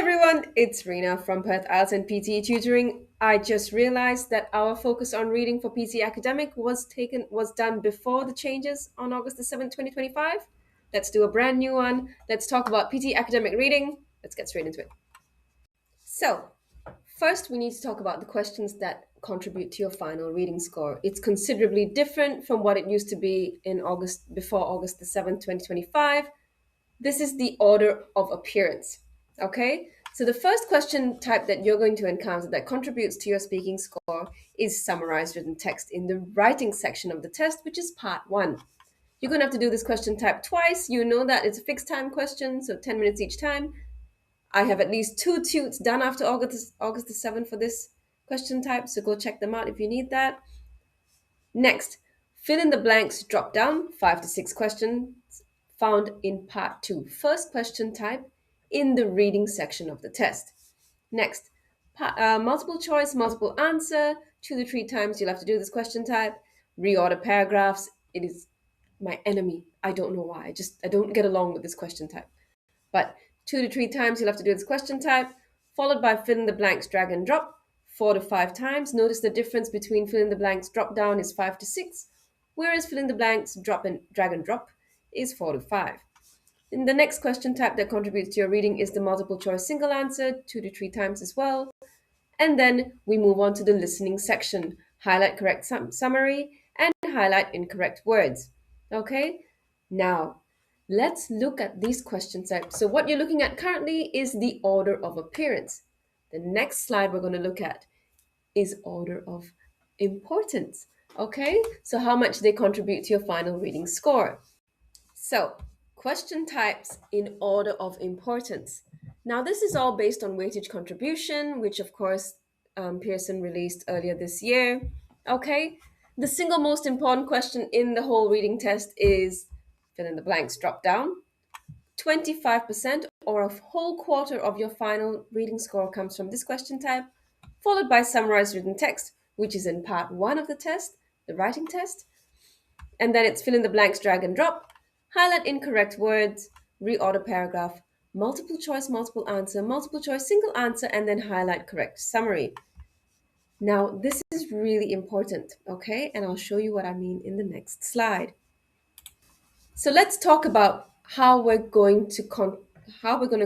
everyone, it's Rena from Perth IELTS and PTE Tutoring. I just realized that our focus on reading for PTE Academic was done before the changes on August the 7th, 2025. Let's do a brand new one. Let's talk about PTE Academic Reading. Let's get straight into it. So, first we need to talk about the questions that contribute to your final reading score. It's considerably different from what it used to be in August before August the 7th, 2025. This is the order of appearance. Okay, so the first question type that you're going to encounter that contributes to your speaking score is summarized written text in the writing section of the test, which is part one. You're going to have to do this question type twice. You know that it's a fixed time question, so 10 minutes each time. I have at least 2 tutes done after August the 7th for this question type, so go check them out if you need that. Next, fill in the blanks drop down, 5 to 6 questions found in part two, first question type in the reading section of the test. Next, multiple choice, multiple answer, 2 to 3 times you'll have to do this question type. Reorder paragraphs, it is my enemy. I don't know why. I don't get along with this question type. But 2 to 3 times you'll have to do this question type, followed by fill in the blanks drag and drop, 4 to 5 times. Notice the difference between fill in the blanks drop down is 5 to 6, whereas fill in the blanks drop and drag and drop is 4 to 5. In the next question type that contributes to your reading is the multiple choice single answer, 2 to 3 times as well. And then we move on to the listening section. Highlight correct summary and highlight incorrect words. Okay, now let's look at these question types. So what you're looking at currently is the order of appearance. The next slide we're going to look at is order of importance. Okay, so how much they contribute to your final reading score. So, question types in order of importance. Now, this is all based on weightage contribution, which of course Pearson released earlier this year. Okay, the single most important question in the whole reading test is fill in the blanks drop down. 25% or a whole quarter of your final reading score comes from this question type, followed by summarized written text, which is in part one of the test, the writing test. And then it's fill in the blanks drag and drop, highlight incorrect words, reorder paragraph, multiple choice, multiple answer, multiple choice, single answer, and then highlight correct summary. Now, this is really important, okay? And I'll show you what I mean in the next slide. So let's talk about how we're going to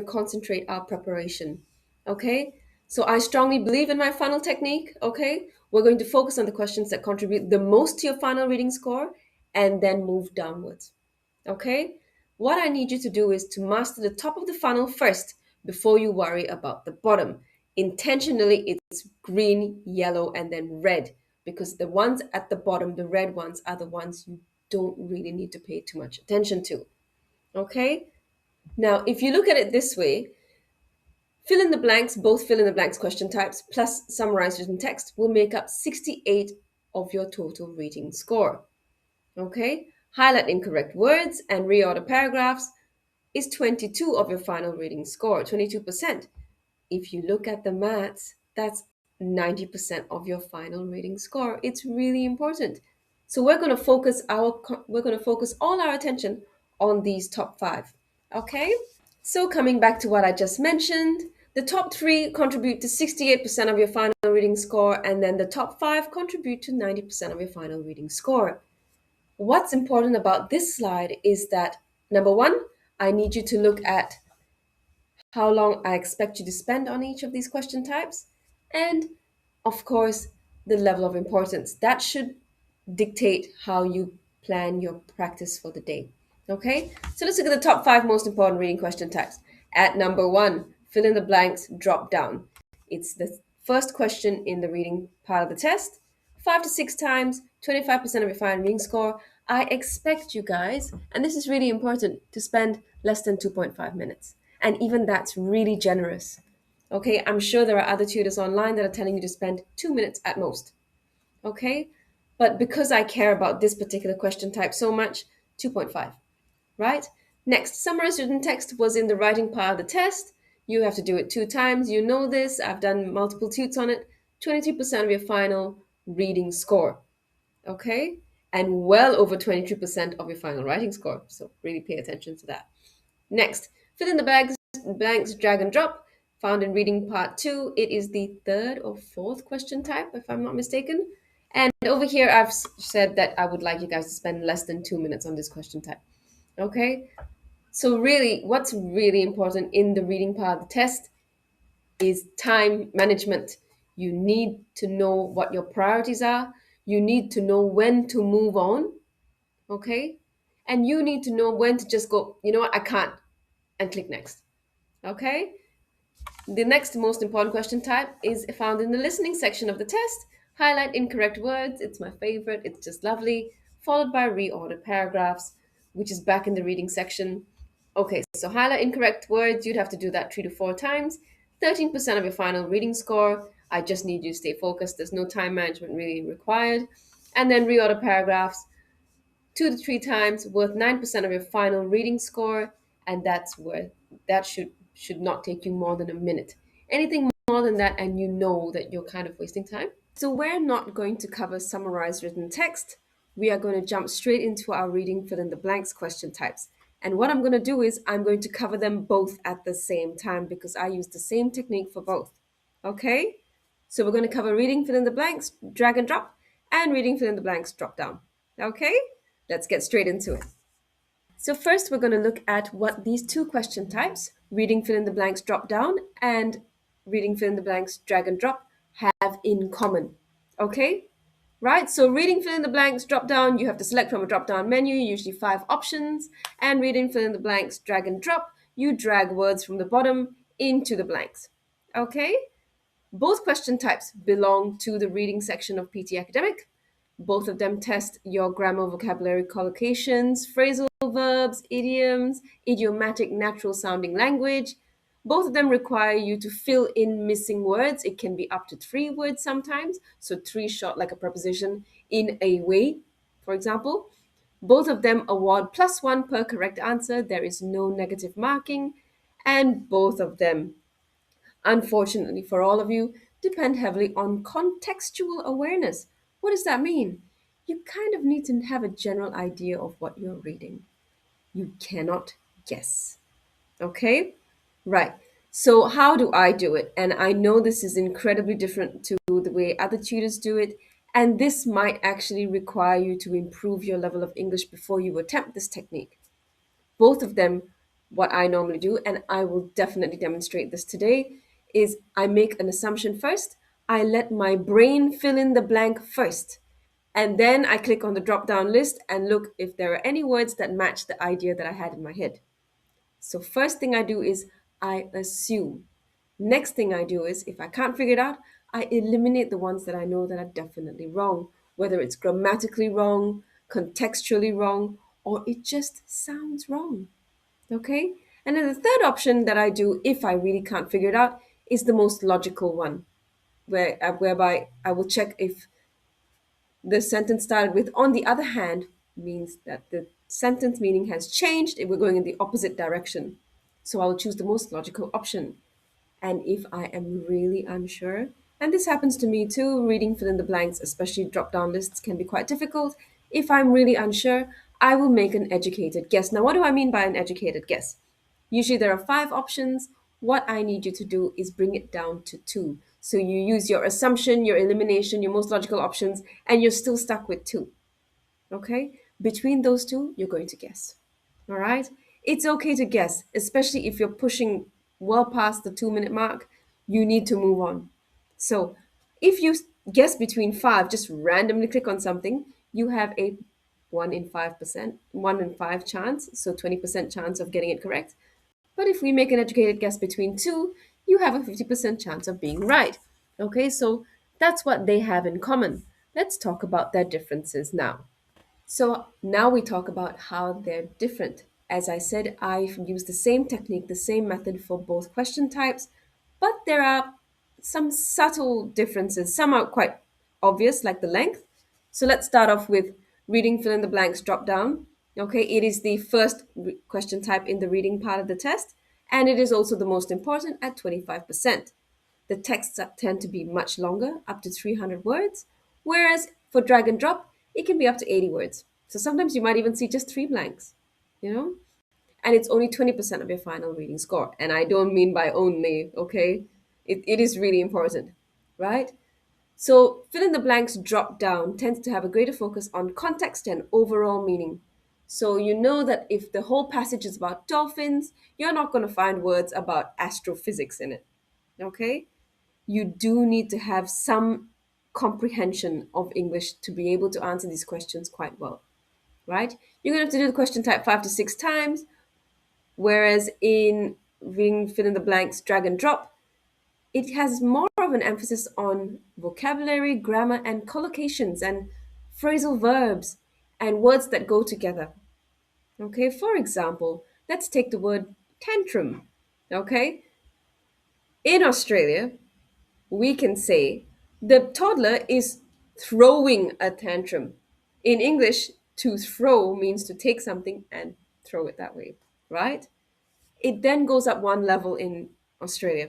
concentrate our preparation, okay? So I strongly believe in my funnel technique, okay? We're going to focus on the questions that contribute the most to your final reading score and then move downwards, okay? What I need you to do is to master the top of the funnel first before you worry about the bottom. Intentionally, it's green, yellow, and then red, because the ones at the bottom, the red ones, are the ones you don't really need to pay too much attention to. Okay? Now, if you look at it this way, fill in the blanks, both fill in the blanks question types plus summarized written text will make up 68 of your total reading score. Okay? Highlight incorrect words and reorder paragraphs is 22 of your final reading score, 22%. If you look at the maths, that's 90% of your final reading score. It's really important. So we're going to focus all our attention on these top 5. Okay? So coming back to what I just mentioned, the top 3 contribute to 68% of your final reading score, and then the top 5 contribute to 90% of your final reading score. What's important about this slide is that, number 1, I need you to look at how long I expect you to spend on each of these question types, and of course, the level of importance. That should dictate how you plan your practice for the day. Okay, so let's look at the top 5 most important reading question types. At number 1, fill in the blanks, drop down. It's the first question in the reading part of the test. 5 to 6 times, 25% of your final reading score. I expect you guys, and this is really important, to spend less than 2.5 minutes. And even that's really generous. Okay, I'm sure there are other tutors online that are telling you to spend 2 minutes at most. Okay, but because I care about this particular question type so much, 2.5, right? Next, summarized written text was in the writing part of the test. You have to do it 2 times. You know this. I've done multiple tutes on it. 22% of your final reading score. Okay, and well over 22% of your final writing score. So really pay attention to that. Next, fill in the blanks, drag and drop. Found in reading part 2, it is the third or fourth question type, if I'm not mistaken. And over here, I've said that I would like you guys to spend less than 2 minutes on this question type. Okay? So, really, what's really important in the reading part of the test is time management. You need to know what your priorities are. You need to know when to move on. Okay? And you need to know when to just go, you know what, I can't, and click next. Okay? The next most important question type is found in the listening section of the test. Highlight incorrect words. It's my favorite. It's just lovely. Followed by reorder paragraphs, which is back in the reading section. Okay, so highlight incorrect words. You'd have to do that 3 to 4 times. 13% of your final reading score. I just need you to stay focused. There's no time management really required. And then reorder paragraphs. 2 to 3 times, worth 9% of your final reading score, and that's worth that should not take you more than a minute. Anything more than that, and you know that you're kind of wasting time. So we're not going to cover summarized written text. We are going to jump straight into our reading fill in the blanks question types. And what I'm going to do is I'm going to cover them both at the same time because I use the same technique for both. Okay? So we're going to cover reading fill in the blanks, drag and drop, and reading fill in the blanks, drop down. Okay? Let's get straight into it. So first we're going to look at what these two question types, reading fill in the blanks drop down and reading fill in the blanks drag and drop, have in common. Okay? Right? So reading fill in the blanks drop down, you have to select from a drop down menu, usually 5 options, and reading fill in the blanks drag and drop, you drag words from the bottom into the blanks. Okay? Both question types belong to the reading section of PTE Academic. Both of them test your grammar, vocabulary, collocations, phrasal verbs, idioms, idiomatic, natural sounding language. Both of them require you to fill in missing words. It can be up to 3 words sometimes, so 3 short like a preposition in a way, for example. Both of them award +1 per correct answer. There is no negative marking. And both of them, unfortunately for all of you, depend heavily on contextual awareness. What does that mean? You kind of need to have a general idea of what you're reading. You cannot guess. Okay? Right. So, how do I do it? And I know this is incredibly different to the way other tutors do it. And this might actually require you to improve your level of English before you attempt this technique. Both of them, what I normally do, and I will definitely demonstrate this today, is I make an assumption first. I let my brain fill in the blank first. And then I click on the drop down list and look if there are any words that match the idea that I had in my head. So, first thing I do is I assume. Next thing I do is if I can't figure it out, I eliminate the ones that I know that are definitely wrong, whether it's grammatically wrong, contextually wrong, or it just sounds wrong. Okay? And then the third option that I do if I really can't figure it out is the most logical one, whereby I will check if the sentence started with on the other hand means that the sentence meaning has changed if we're going in the opposite direction. So I'll choose the most logical option. And if I am really unsure, and this happens to me too, reading fill in the blanks, especially drop down lists, can be quite difficult. If I'm really unsure, I will make an educated guess. Now, what do I mean by an educated guess? Usually there are 5 options. What I need you to do is bring it down to 2. So you use your assumption, your elimination, your most logical options, and you're still stuck with 2. Okay? Between those two, you're going to guess. All right? It's okay to guess, especially if you're pushing well past the 2 minute mark. You need to move on. So if you guess between 5, just randomly click on something, you have a 1 in 5 chance, so 20% chance of getting it correct. But if we make an educated guess between 2, you have a 50% chance of being right. Okay, so that's what they have in common. Let's talk about their differences now. So now we talk about how they're different. As I said, I've used the same technique, the same method for both question types, but there are some subtle differences. Some are quite obvious, like the length. So let's start off with reading fill in the blanks drop down. Okay, it is the first question type in the reading part of the test, and it is also the most important at 25%. The texts tend to be much longer, up to 300 words, whereas for drag and drop, it can be up to 80 words. So sometimes you might even see just 3 blanks, you know? and it's only 20% of your final reading score. And I don't mean by only, okay? It is really important, right? So fill in the blanks drop down tends to have a greater focus on context and overall meaning. So you know that if the whole passage is about dolphins, you're not going to find words about astrophysics in it, okay? You do need to have some comprehension of English to be able to answer these questions quite well, right? You're going to have to do the question type 5 to 6 times, whereas in reading fill in the blanks drag and drop, it has more of an emphasis on vocabulary, grammar, and collocations and phrasal verbs and words that go together. Okay, for example, let's take the word tantrum. Okay, in Australia, we can say the toddler is throwing a tantrum. In English, to throw means to take something and throw it that way, right? It then goes up one level in Australia.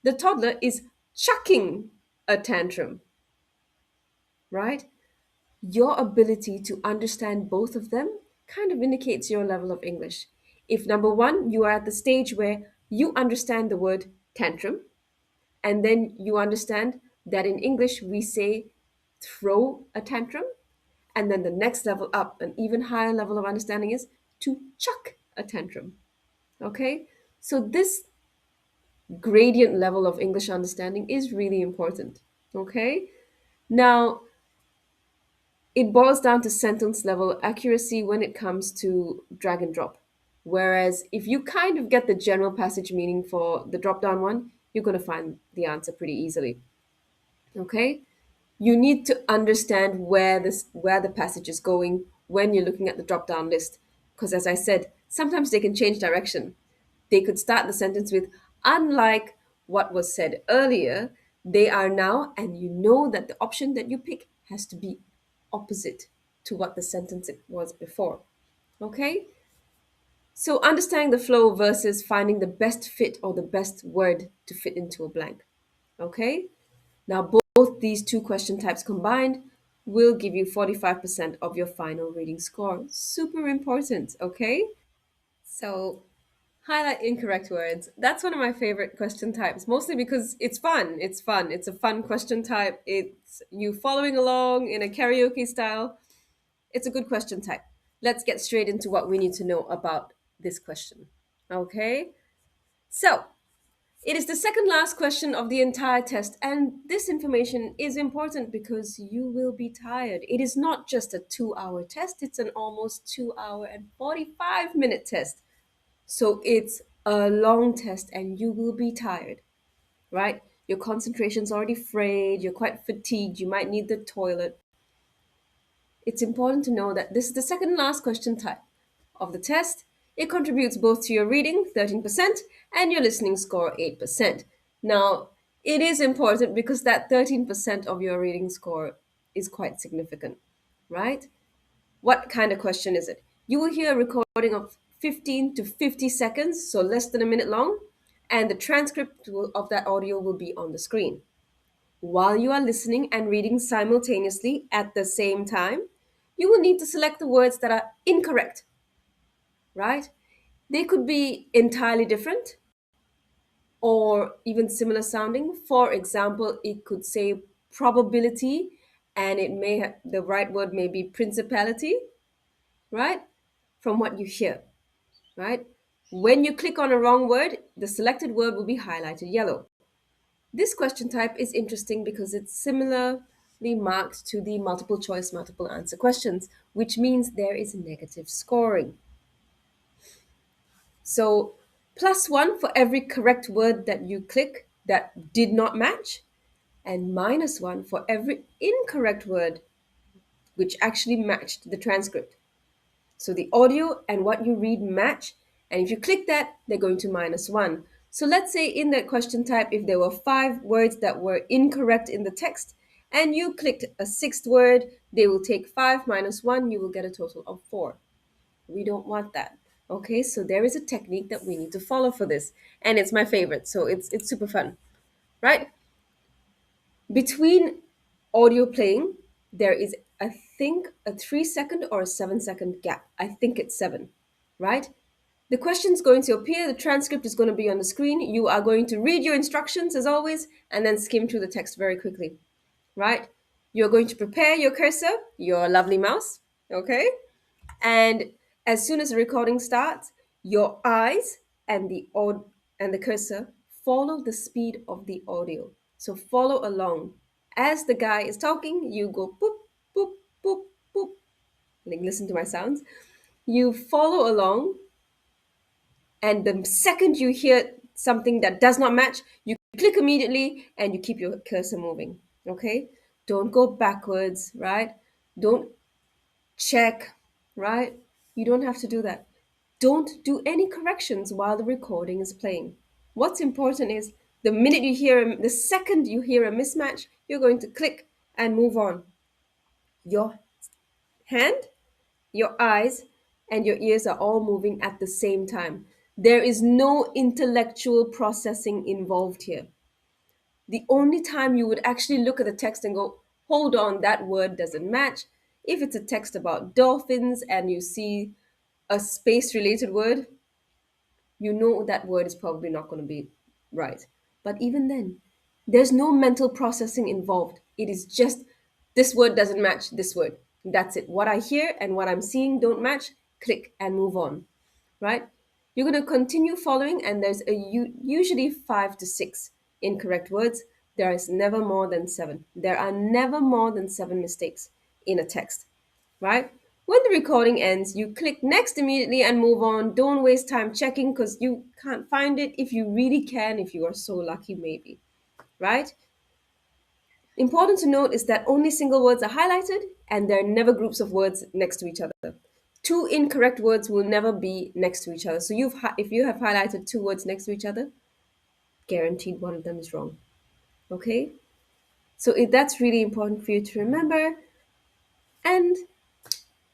The toddler is chucking a tantrum, right? Your ability to understand both of them kind of indicates your level of English. If number one, you are at the stage where you understand the word tantrum, and then you understand that in English we say throw a tantrum, and then the next level up, an even higher level of understanding is to chuck a tantrum. Okay? So this gradient level of English understanding is really important. Okay? Now, it boils down to sentence level accuracy when it comes to drag and drop. Whereas if you kind of get the general passage meaning for the drop down one, you're going to find the answer pretty easily. Okay? You need to understand where the passage is going when you're looking at the drop down list, because as I said, sometimes they can change direction. They could start the sentence with unlike what was said earlier, they are now, and you know that the option that you pick has to be opposite to what the sentence it was before. Okay? So understanding the flow versus finding the best fit or the best word to fit into a blank. Okay? Now, both these two question types combined will give you 45% of your final reading score. Super important, okay? So, highlight incorrect words. That's one of my favorite question types, mostly because it's fun. It's fun. It's a fun question type. It's you following along in a karaoke style. It's a good question type. Let's get straight into what we need to know about this question. Okay? So, it is the second last question of the entire test, and this information is important because you will be tired. It is not just a 2 hour test, it's an almost 2 hour and 45-minute test. So it's a long test, and you will be tired, right? Your concentration's already frayed, you're quite fatigued, you might need the toilet. It's important to know that this is the second last question type of the test. It contributes both to your reading, 13%, and your listening score, 8%. Now, it is important because that 13% of your reading score is quite significant, right? What kind of question is it? You will hear a recording of 15 to 50 seconds, so less than a minute long, and the transcript of that audio will be on the screen. While you are listening and reading simultaneously at the same time, you will need to select the words that are incorrect, right? They could be entirely different or even similar sounding. For example, it could say probability and it may have, the right word may be principality, right? From what you hear, right? When you click on a wrong word, the selected word will be highlighted yellow. This question type is interesting because it's similarly marked to the multiple choice, multiple answer questions, which means there is negative scoring. So, +1 for every correct word that you click that did not match, and -1 for every incorrect word which actually matched the transcript. So the audio and what you read match. And if you click that, they're going to -1. So let's say in that question type, if there were 5 words that were incorrect in the text and you clicked a sixth word, they will take 5 - 1, you will get a total of 4. We don't want that. Okay, so there is a technique that we need to follow for this. And it's my favorite, so it's super fun, right? Between audio playing, there is, I think, a 3 second or a 7 second gap. I think it's 7, right? The question is going to appear, the transcript is going to be on the screen. You are going to read your instructions as always and then skim through the text very quickly, right? You're going to prepare your cursor, your lovely mouse, okay? And as soon as the recording starts, your eyes and the cursor follow the speed of the audio. So follow along. As the guy is talking, you go boop, boop, boop, boop. Like listen to my sounds. You follow along, and the second you hear something that does not match, you click immediately and you keep your cursor moving. Okay? Don't go backwards, right? Don't check, right? You don't have to do that. Don't do any corrections while the recording is playing. What's important is the second you hear a mismatch, you're going to click and move on. Your hand, your eyes, and your ears are all moving at the same time. There is no intellectual processing involved here. The only time you would actually look at the text and go, hold on, that word doesn't match, if it's a text about dolphins and you see a space related word, you know that word is probably not going to be right. But even then, there's no mental processing involved. It is just this word doesn't match this word. That's it. What I hear and what I'm seeing don't match, click and move on, right? You're going to continue following, and there's usually 5 to 6 incorrect words. There is never more than 7. There are never more than 7 mistakes in a text, right? When the recording ends, you click next immediately and move on. Don't waste time checking because you can't find it. If you really can, if you are so lucky, maybe, right? Important to note is that only single words are highlighted and there are never groups of words next to each other. Two incorrect words will never be next to each other. So if you have highlighted 2 words next to each other, guaranteed one of them is wrong. Okay? So that's really important for you to remember. And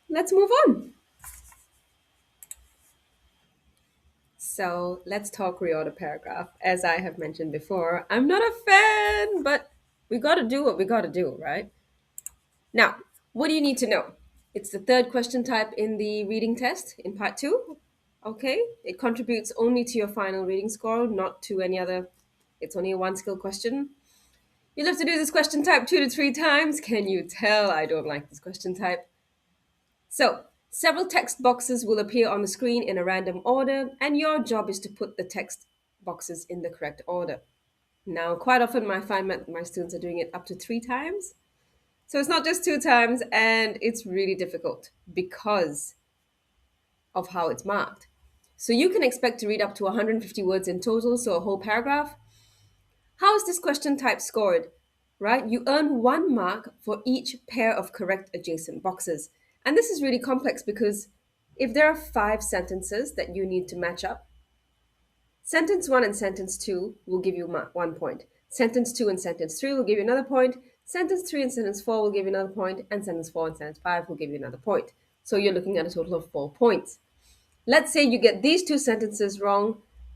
let's move on. So let's talk reorder paragraph. As I have mentioned before, I'm not a fan, but we got to do what we got to do, right? Now, what do you need to know? It's the third question type in the reading test in part 2. Okay, it contributes only to your final reading score, not to any other. It's only a 1 skill question. You'll have to do this question type 2 to 3 times. Can you tell I don't like this question type? So, several text boxes will appear on the screen in a random order, and your job is to put the text boxes in the correct order. Now, quite often I find my students are doing it up to 3 times. So it's not just 2 times, and it's really difficult because of how it's marked. So you can expect to read up to 150 words in total, so a whole paragraph. How is this question type scored? Right? You earn 1 mark for each pair of correct adjacent boxes. And this is really complex because if there are 5 sentences that you need to match up, sentence 1 and sentence 2 will give you 1 point. Sentence 2 and sentence 3 will give you another point. Sentence 3 and sentence 4 will give you another point. And sentence 4 and sentence 5 will give you another point. So you're looking at a total of 4 points. Let's say you get these 2 sentences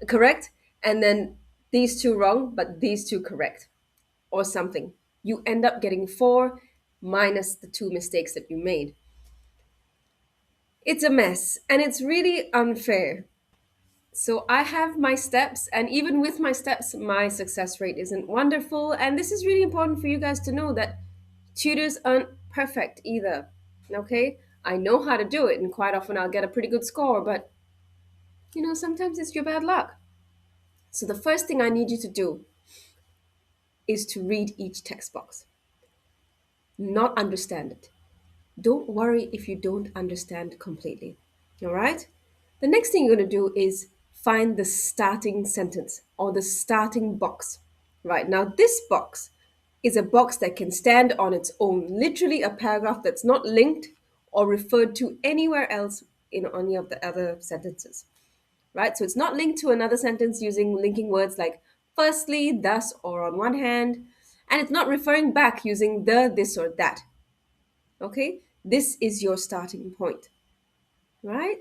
correct, and then these 2 wrong, but these 2 correct, or something. You end up getting 4 minus the 2 mistakes that you made. It's a mess, and it's really unfair. So I have my steps, and even with my steps, my success rate isn't wonderful. And this is really important for you guys to know that tutors aren't perfect either. Okay? I know how to do it, and quite often I'll get a pretty good score, but sometimes it's your bad luck. So the first thing I need you to do is to read each text box, not understand it. Don't worry if you don't understand completely. All right? The next thing you're going to do is find the starting sentence or the starting box. Right now, this box is a box that can stand on its own, literally a paragraph that's not linked or referred to anywhere else in any of the other sentences. Right? So it's not linked to another sentence using linking words like firstly, thus, or on one hand, and it's not referring back using the, this, or that. Okay? This is your starting point, right?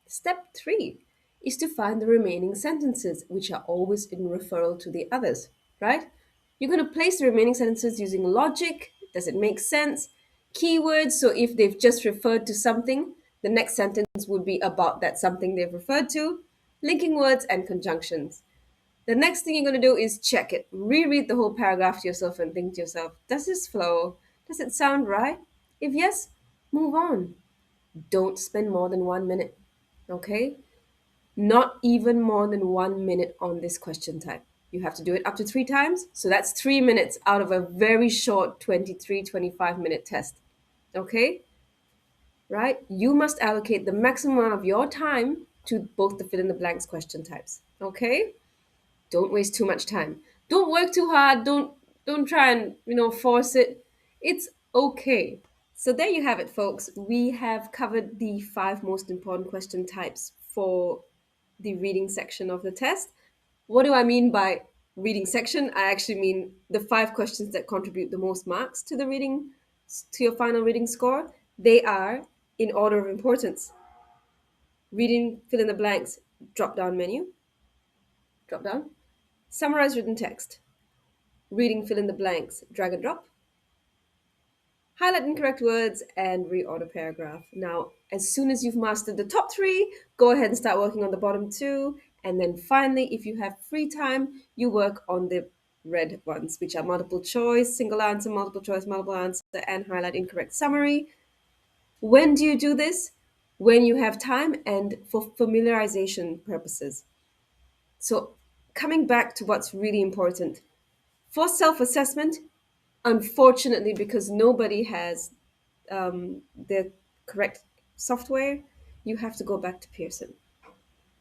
Step 3 is to find the remaining sentences, which are always in referral to the others, right? You're going to place the remaining sentences using logic. Does it make sense? Keywords, so if they've just referred to something, the next sentence questions would be about that something they've referred to, linking words and conjunctions. The next thing you're going to do is check it. Reread the whole paragraph to yourself and think to yourself, does this flow? Does it sound right? If yes, move on. Don't spend more than 1 minute, okay? Not even more than 1 minute on this question type. You have to do it up to 3 times. So that's 3 minutes out of a very short 23, 25 minute test, okay? Right? You must allocate the maximum amount of your time to both the fill in the blanks question types, okay? Don't waste too much time. Don't work too hard. Don't try and, force it. It's okay. So there you have it, folks. We have covered the five most important question types for the reading section of the test. What do I mean by reading section? I actually mean the five questions that contribute the most marks to the reading, to your final reading score. They are in order of importance. Reading fill in the blanks, drop down menu, drop down. Summarize written text. Reading fill in the blanks, drag and drop. Highlight incorrect words and reorder paragraph. Now, as soon as you've mastered the top three, go ahead and start working on the bottom two. And then finally, if you have free time, you work on the red ones, which are multiple choice, single answer, multiple choice, multiple answer, and highlight incorrect summary. When do you do this? When you have time and for familiarization purposes. So, coming back to what's really important for self assessment, unfortunately, because nobody has the correct software, you have to go back to Pearson.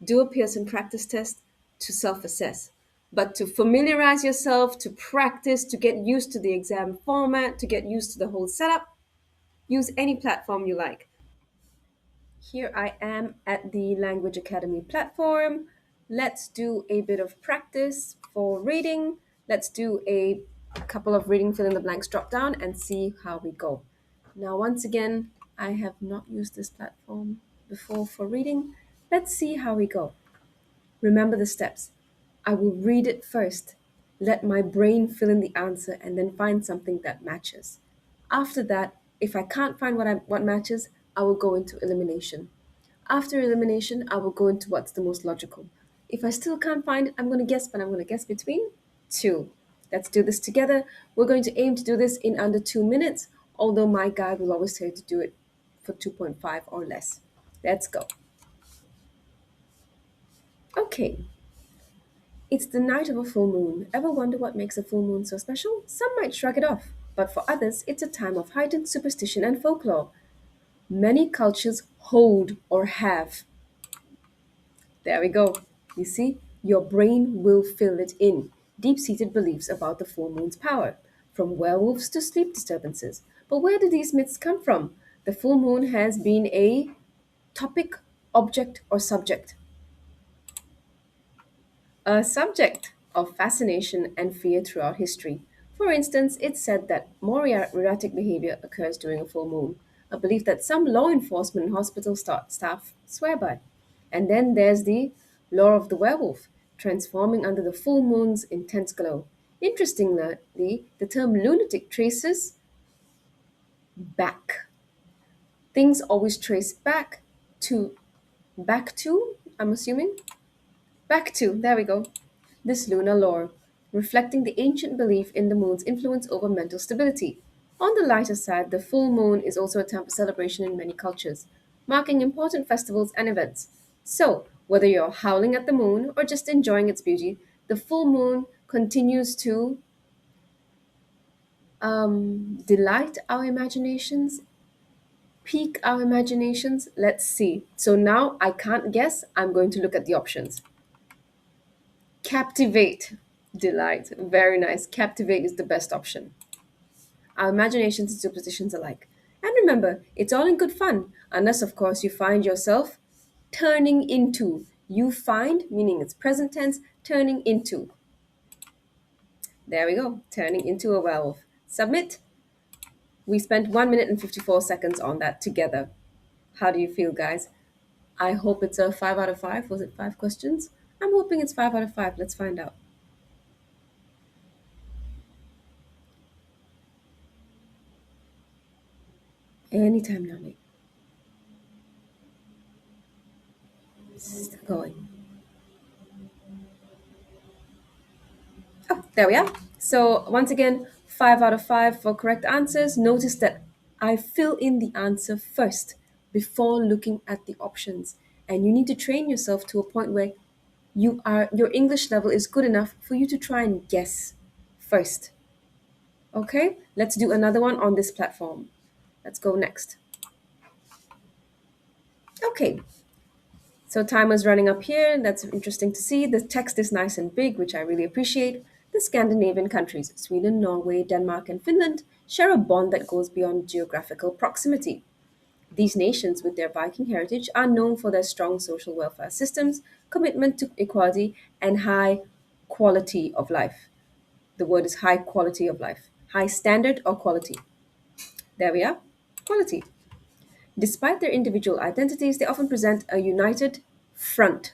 Do a Pearson practice test to self assess. But to familiarize yourself, to practice, to get used to the exam format, to get used to the whole setup, use any platform you like. Here I am at the Language Academy platform. Let's do a bit of practice for reading. Let's do a couple of reading fill in the blanks drop down and see how we go. Now, once again, I have not used this platform before for reading. Let's see how we go. Remember the steps. I will read it first, let my brain fill in the answer, and then find something that matches. After that, if I can't find what matches, I will go into elimination. After elimination, I will go into what's the most logical. If I still can't find it, I'm going to guess, but I'm going to guess between two. Let's do this together. We're going to aim to do this in under 2 minutes, although my guide will always tell you to do it for 2.5 or less. Let's go. Okay, it's the night of a full moon. Ever wonder what makes a full moon so special? Some might shrug it off, but for others, it's a time of heightened superstition and folklore. Many cultures hold or have. There we go. You see, your brain will fill it in. Deep seated beliefs about the full moon's power, from werewolves to sleep disturbances. But where do these myths come from? The full moon has been a topic, object, or subject. A subject of fascination and fear throughout history. For instance, it's said that more erratic behavior occurs during a full moon, a belief that some law enforcement and hospital staff swear by. And then there's the lore of the werewolf, transforming under the full moon's intense glow. Interestingly, the term lunatic traces back. Things always trace to, back to, I'm assuming, back to, there we go, this lunar lore, reflecting the ancient belief in the moon's influence over mental stability. On the lighter side, the full moon is also a time for celebration in many cultures, marking important festivals and events. So, whether you're howling at the moon or just enjoying its beauty, the full moon continues to delight our imaginations, pique our imaginations. Let's see. So now I can't guess, I'm going to look at the options. Captivate, delight. Very nice. Captivate is the best option. Our imaginations and superstitions alike. And remember, it's all in good fun, unless, of course, you find yourself turning into. You find, meaning it's present tense, turning into. There we go, turning into a werewolf. Submit. We spent 1 minute and 54 seconds on that together. How do you feel, guys? I hope it's a 5 out of 5. Was it 5 questions? I'm hoping it's 5 out of 5. Let's find out. Anytime now, mate. Still going. Oh, there we are. So once again, 5 out of 5 for correct answers. Notice that I fill in the answer first before looking at the options. And you need to train yourself to a point where your English level is good enough for you to try and guess first. Okay, let's do another one on this platform. Let's go next. Okay, so timer's running up here. That's interesting to see. The text is nice and big, which I really appreciate. The Scandinavian countries, Sweden, Norway, Denmark, and Finland, share a bond that goes beyond geographical proximity. These nations, with their Viking heritage, are known for their strong social welfare systems, commitment to equality, and high quality of life. The word is high quality of life. High standard or quality. There we are. Quality. Despite their individual identities, they often present a united front.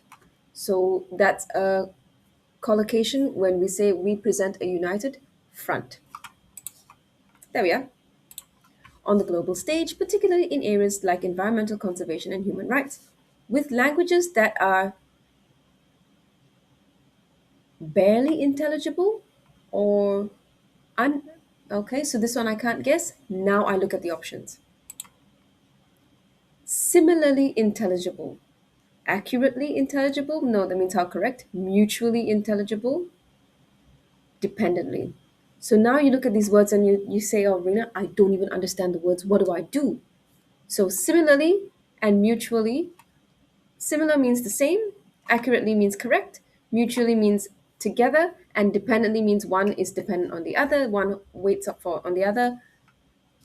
So that's a collocation when we say we present a united front. There we are. On the global stage, particularly in areas like environmental conservation and human rights, with languages that are barely intelligible or un. Okay, so this one I can't guess. Now I look at the options. Similarly intelligible. Accurately intelligible? No, that means how correct. Mutually intelligible? Dependently. So now you look at these words and you say, oh, Rina, I don't even understand the words. What do I do? So similarly and mutually, similar means the same, accurately means correct, mutually means together, and dependently means one is dependent on the other, one waits up for on the other.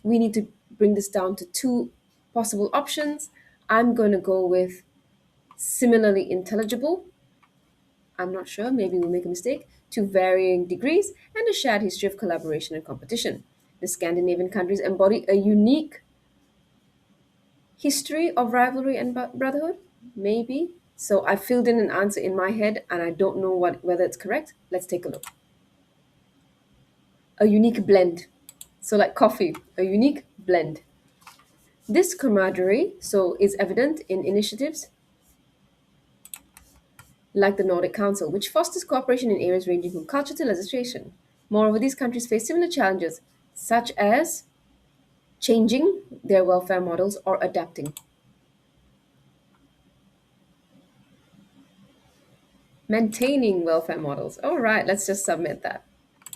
We need to bring this down to two possible options. I'm going to go with similarly intelligible. I'm not sure, maybe we'll make a mistake, to varying degrees, and a shared history of collaboration and competition. The Scandinavian countries embody a unique history of rivalry and brotherhood, maybe. So I filled in an answer in my head and I don't know whether it's correct. Let's take a look. A unique blend. So like coffee, a unique blend. This camaraderie is evident in initiatives like the Nordic Council, which fosters cooperation in areas ranging from culture to legislation. Moreover, these countries face similar challenges, such as changing their welfare models or adapting. Maintaining welfare models. All right, let's just submit that.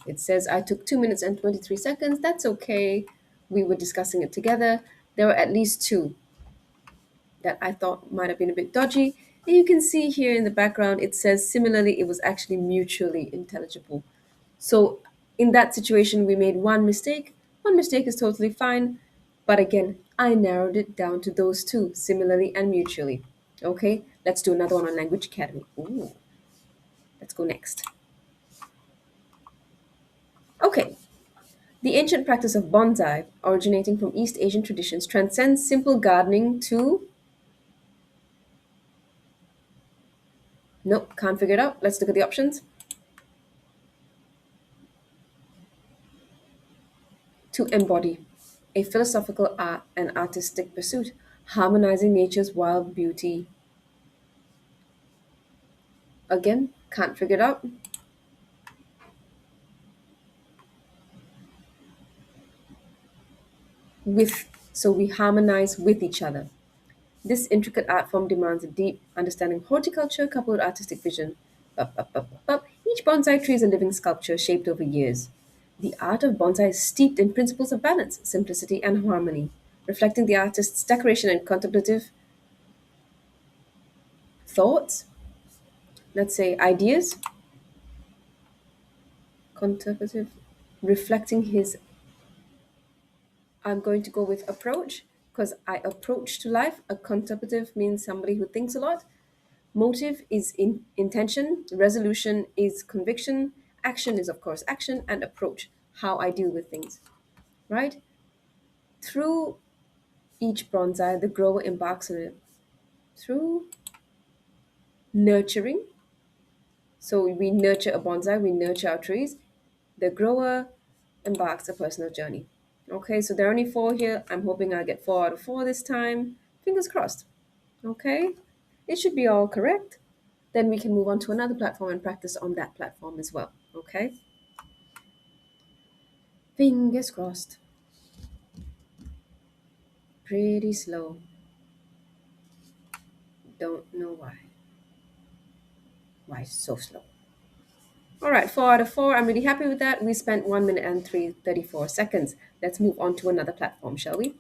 It says I took 2 minutes and 23 seconds. That's okay. We were discussing it together. There were at least two that I thought might have been a bit dodgy. And you can see here in the background, it says similarly, it was actually mutually intelligible. So in that situation, we made one mistake. One mistake is totally fine. But again, I narrowed it down to those two, similarly and mutually. Okay, let's do another one on Language Academy. Ooh, let's go next. Okay, the ancient practice of bonsai, originating from East Asian traditions, transcends simple gardening to. Nope, can't figure it out. Let's look at the options. To embody a philosophical art and artistic pursuit, harmonizing nature's wild beauty. Again, can't figure it out. With, so we harmonize with each other. This intricate art form demands a deep understanding of horticulture coupled with artistic vision. Each bonsai tree is a living sculpture shaped over years. The art of bonsai is steeped in principles of balance, simplicity, and harmony, reflecting the artist's decoration and contemplative thoughts, let's say ideas, contemplative, reflecting his. I'm going to go with approach because I approach to life. A contemplative means somebody who thinks a lot. Motive is intention, resolution is conviction, action is, of course, action, and approach, how I deal with things, right? Through each bonsai, the grower embarks on it through nurturing. So we nurture a bonsai, we nurture our trees. The grower embarks a personal journey. Okay, so there are only four here. I'm hoping I'll get 4 out of 4 this time. Fingers crossed. Okay, It should be all correct. Then we can move on to another platform and practice on that platform as well. Okay? Fingers crossed. Pretty slow. Don't know why. Why so slow? All right, 4 out of 4. I'm really happy with that. We spent 1 minute and 34 seconds. Let's move on to another platform, shall we?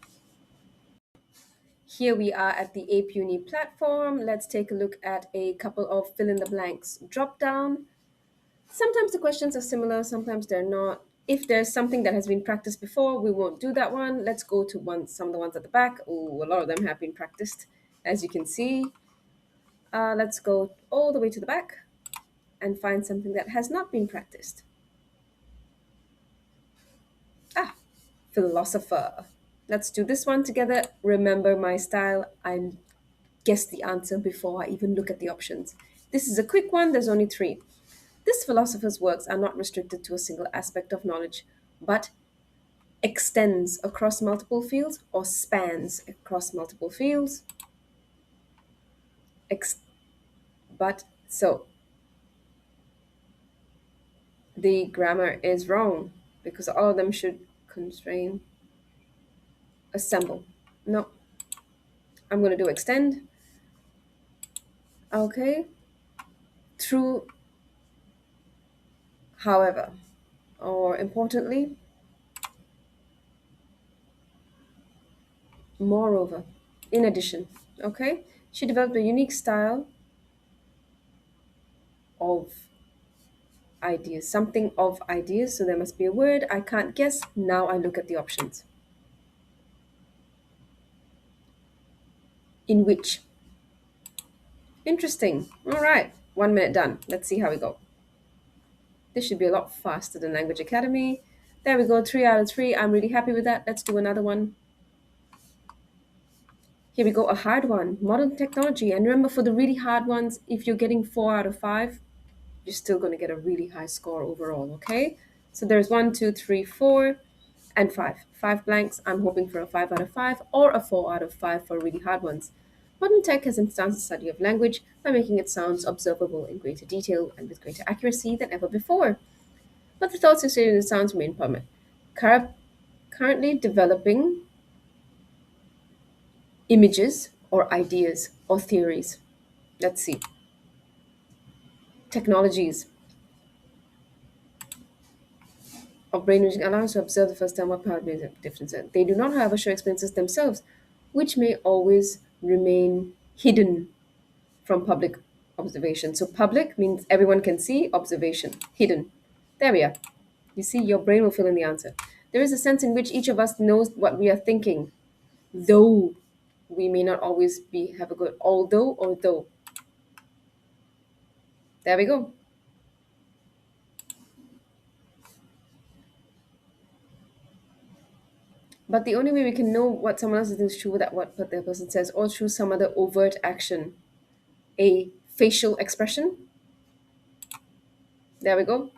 Here we are at the ApeUni platform. Let's take a look at a couple of fill in the blanks drop down. Sometimes the questions are similar, sometimes they're not. If there's something that has been practiced before, we won't do that one. Let's go to some of the ones at the back. Oh, a lot of them have been practiced, as you can see. Let's go all the way to the back and find something that has not been practiced. Ah, philosopher. Let's do this one together. Remember my style. I guess the answer before I even look at the options. This is a quick one, there's only three. This philosopher's works are not restricted to a single aspect of knowledge, but extends across multiple fields or spans across multiple fields. Ex- but so the grammar is wrong because all of them should constrain assemble. No, I'm going to do extend. Okay. Through, however, or importantly, moreover, in addition. Okay. She developed a unique style of ideas, something of ideas. So there must be a word. I can't guess. Now I look at the options. In which. Interesting. All right. 1 minute done. Let's see how we go. This should be a lot faster than Language Academy. There we go. 3 out of 3. I'm really happy with that. Let's do another one. Here we go. A hard one. Modern technology. And remember, for the really hard ones, if you're getting 4 out of 5, you're still going to get a really high score overall. Okay. So there's 1, 2, 3, 4, and 5. 5 blanks. I'm hoping for a 5 out of 5 or a 4 out of 5 for really hard ones. Modern tech has enhanced the study of language by making its sounds observable in greater detail and with greater accuracy than ever before. But the thoughts associated with sounds remain permanent. Currently developing images or ideas or theories. Let's see. Technologies of brain imaging allow us to observe the first time what power differences. They do not, however, show experiences themselves, which may always remain hidden from public observation. So public means everyone can see, observation, hidden. There we are. You see, your brain will fill in the answer. There is a sense in which each of us knows what we are thinking, though we may not always have a good although or though. There we go. But the only way we can know what someone else thinks is true that what the person says, or through some other overt action, a facial expression. There we go.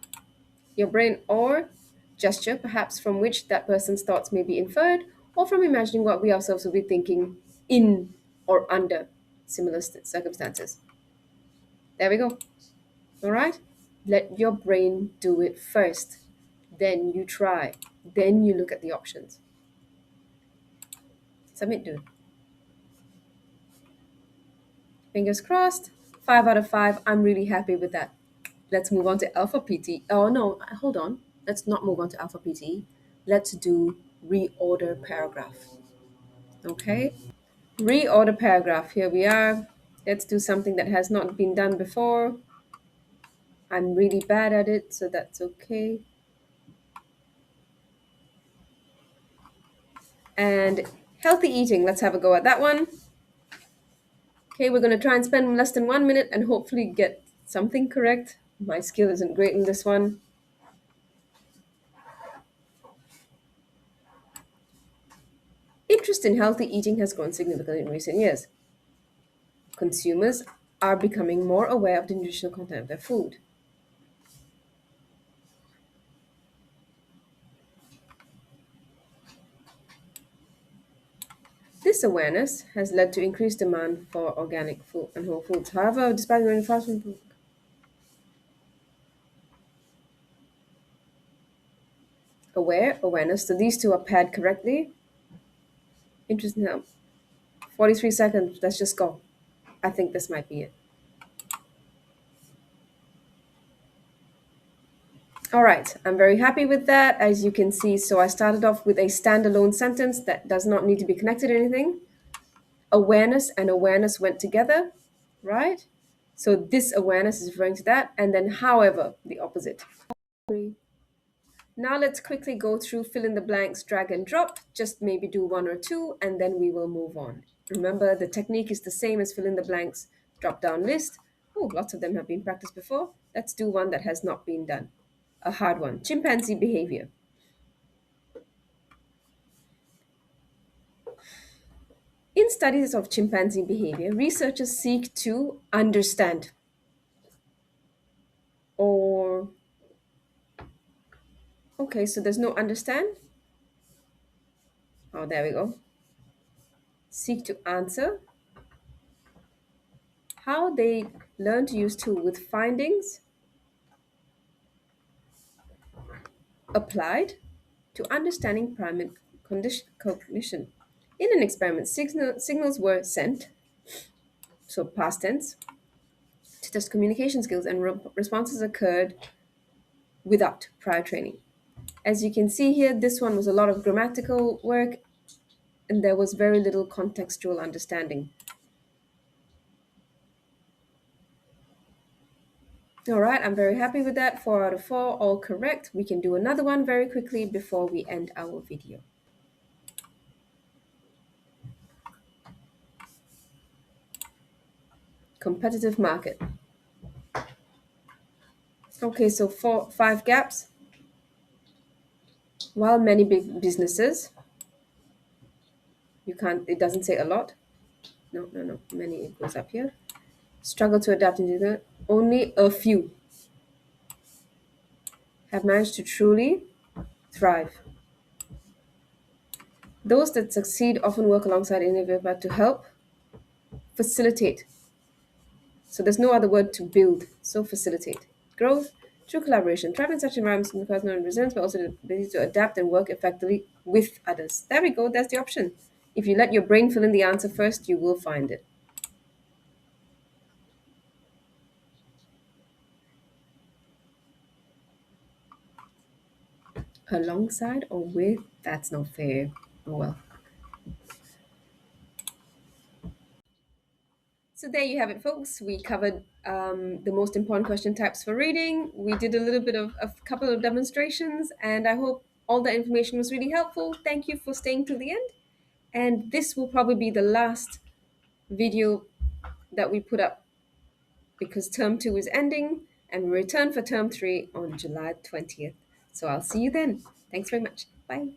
Your brain or gesture, perhaps from which that person's thoughts may be inferred, or from imagining what we ourselves will be thinking in or under similar circumstances. There we go. All right? Let your brain do it first. Then you try. Then you look at the options. Submit, dude. Fingers crossed. 5 out of 5. I'm really happy with that. Let's move on to Alpha PT. Oh, no, hold on. Let's not move on to Alpha PT. Let's do reorder paragraph. Okay? Reorder paragraph. Here we are. Let's do something that has not been done before. I'm really bad at it, so that's okay. And healthy eating. Let's have a go at that one. Okay, we're going to try and spend less than 1 minute and hopefully get something correct. My skill isn't great in this one. Interest in healthy eating has grown significantly in recent years. Consumers are becoming more aware of the nutritional content of their food. This This awareness has led to increased demand for organic food and whole foods. However, despite the fast food, awareness, so these two are paired correctly. Interesting now. 43 seconds, let's just go. I think this might be it. All right, I'm very happy with that, as you can see. So I started off with a standalone sentence that does not need to be connected to anything. Awareness and awareness went together, right? So this awareness is referring to that. And then, however, the opposite. Now let's quickly go through fill in the blanks, drag and drop, just maybe do one or two, and then we will move on. Remember, the technique is the same as fill in the blanks, drop down list. Oh, lots of them have been practiced before. Let's do one that has not been done. A hard one, chimpanzee behavior. In studies of chimpanzee behavior, researchers seek to understand or, okay, so there's no understand. Oh, there we go. Seek to answer how they learn to use tool with findings applied to understanding primate cognition. In an experiment, signals were sent, so past tense, to test communication skills, and responses occurred without prior training. As you can see here, this one was a lot of grammatical work, and there was very little contextual understanding. All right, I'm very happy with that. 4 out of 4, all correct. We can do another one very quickly before we end our video. Competitive market. Okay, so 5 gaps. While many big businesses, it doesn't say a lot. No, many, it goes up here. Struggle to adapt into the, only a few have managed to truly thrive. Those that succeed often work alongside innovators to help facilitate. So there's no other word to build, so facilitate. Growth through collaboration. Thrive in such environments in personal and resilience, but also the ability to adapt and work effectively with others. There we go, that's the option. If you let your brain fill in the answer first, you will find it. Alongside or with, that's not fair. Oh well. So there you have it, folks. We covered the most important question types for reading. We did a little bit of a couple of demonstrations, and I hope all the information was really helpful. Thank you for staying till the end. And this will probably be the last video that we put up because term 2 is ending, and we return for term 3 on July 20th. So I'll see you then. Thanks very much. Bye.